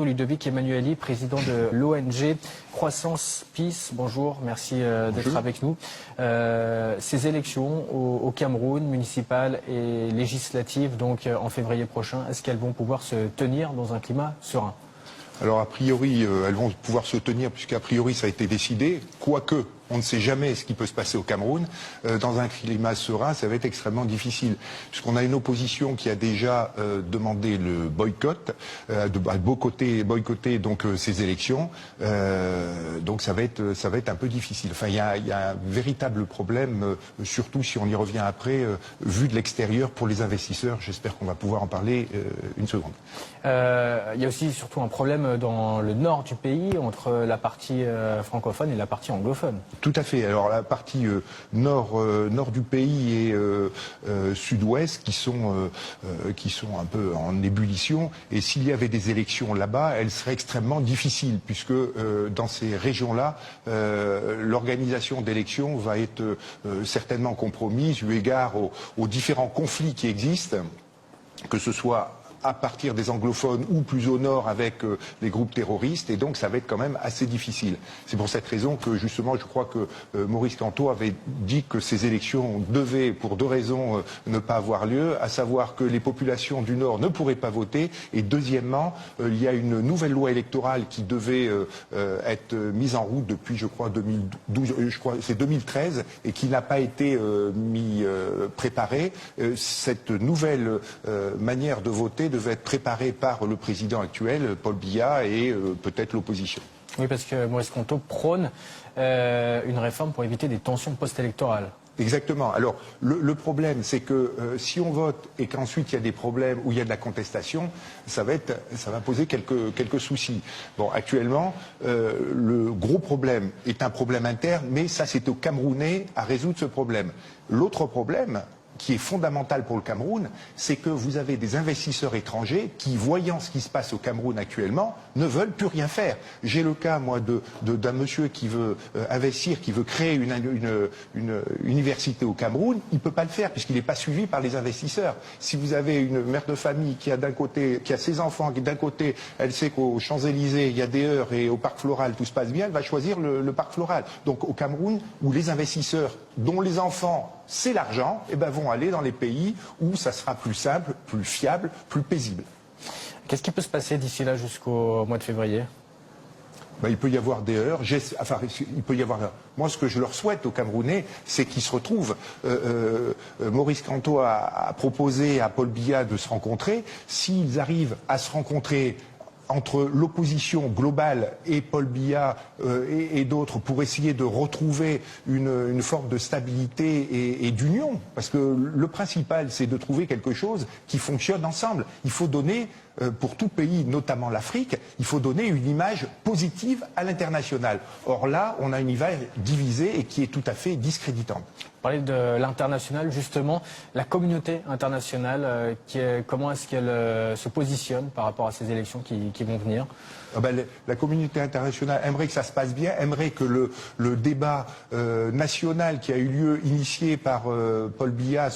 Ludovic Emmanueli, président de l'ONG Croissance Peace. Bonjour, merci d'être avec nous. Ces élections au Cameroun, municipales et législatives, donc en février prochain, est-ce qu'elles vont pouvoir se tenir dans un climat serein? Alors a priori, elles vont pouvoir se tenir puisqu'a priori ça a été décidé, quoique on ne sait jamais ce qui peut se passer au Cameroun. Dans un climat serein, ça va être extrêmement difficile, puisqu'on a une opposition qui a déjà demandé le boycott, boycotter donc ces élections. Donc ça va être un peu difficile. Enfin, il y a un véritable problème, surtout si on y revient après, vu de l'extérieur pour les investisseurs. J'espère qu'on va pouvoir en parler une seconde. Il y a aussi surtout un problème dans le nord du pays, entre la partie francophone et la partie anglophone. Tout à fait. Alors la partie nord du pays et sud-ouest qui sont un peu en ébullition. Et s'il y avait des élections là-bas, elles seraient extrêmement difficiles, puisque dans ces régions-là, l'organisation d'élections va être certainement compromise eu égard aux différents conflits qui existent, que ce soit à partir des anglophones ou plus au nord avec les groupes terroristes, et donc ça va être quand même assez difficile. C'est pour cette raison que justement je crois que Maurice Kamto avait dit que ces élections devaient, pour deux raisons, ne pas avoir lieu, à savoir que les populations du nord ne pourraient pas voter, et deuxièmement, il y a une nouvelle loi électorale qui devait être mise en route depuis, je crois, 2012, je crois c'est 2013, et qui n'a pas été préparée. Cette nouvelle manière de voter devait être préparé par le président actuel, Paul Biya, et peut-être l'opposition. Oui, parce que Maurice Kamto prône une réforme pour éviter des tensions post-électorales. Exactement. Alors, le problème, c'est que si on vote et qu'ensuite il y a des problèmes où il y a de la contestation, ça va poser quelques soucis. Bon, actuellement, le gros problème est un problème interne, mais ça, c'est aux Camerounais à résoudre ce problème. L'autre problème, qui est fondamental pour le Cameroun, c'est que vous avez des investisseurs étrangers qui, voyant ce qui se passe au Cameroun actuellement, ne veulent plus rien faire. J'ai le cas, moi, d'un monsieur qui veut investir, qui veut créer une université au Cameroun. Il ne peut pas le faire puisqu'il n'est pas suivi par les investisseurs. Si vous avez une mère de famille qui a d'un côté, qui a ses enfants, qui d'un côté, elle sait qu'aux Champs-Élysées, il y a des heures et au Parc Floral, tout se passe bien, elle va choisir le Parc Floral. Donc au Cameroun, où les investisseurs, dont les enfants, c'est l'argent, eh ben, vont aller dans les pays où ça sera plus simple, plus fiable, plus paisible. Qu'est-ce qui peut se passer d'ici là jusqu'au mois de février? Ben, il peut y avoir des heures. Enfin, il peut y avoir. Moi, ce que je leur souhaite aux Camerounais, c'est qu'ils se retrouvent. Maurice Kamto a proposé à Paul Biya de se rencontrer. S'ils arrivent à se rencontrer entre l'opposition globale et Paul Biya et d'autres pour essayer de retrouver une forme de stabilité et d'union. Parce que le principal, c'est de trouver quelque chose qui fonctionne ensemble. Il faut donner, pour tout pays, notamment l'Afrique, il faut donner une image positive à l'international. Or là, on a une image divisée et qui est tout à fait discréditante. Parler de l'international, justement, la communauté internationale, comment est-ce qu'elle se positionne par rapport à ces élections qui vont venir? La communauté internationale aimerait que ça se passe bien, aimerait que le débat national qui a eu lieu, initié par Paul Biya,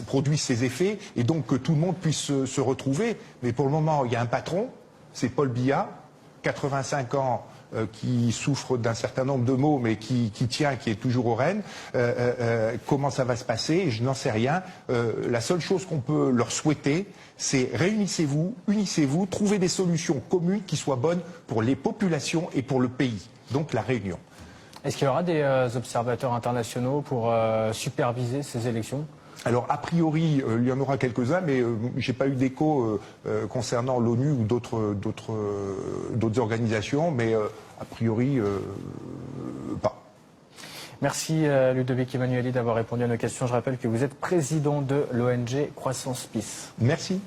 produise ses effets, et donc que tout le monde puisse se retrouver. Mais pour le moment, il y a un patron, c'est Paul Biya, 85 ans, qui souffre d'un certain nombre de maux, mais qui tient, qui est toujours aux rênes. Comment ça va se passer? Je n'en sais rien. La seule chose qu'on peut leur souhaiter, c'est réunissez-vous, unissez-vous, trouvez des solutions communes qui soient bonnes pour les populations et pour le pays. Donc la réunion. Est-ce qu'il y aura des observateurs internationaux pour superviser ces élections? Alors, a priori, il y en aura quelques-uns, mais je n'ai pas eu d'écho concernant l'ONU ou d'autres organisations, mais a priori, pas. Merci Ludovic Emmanueli d'avoir répondu à nos questions. Je rappelle que vous êtes président de l'ONG Croissance Peace. Merci.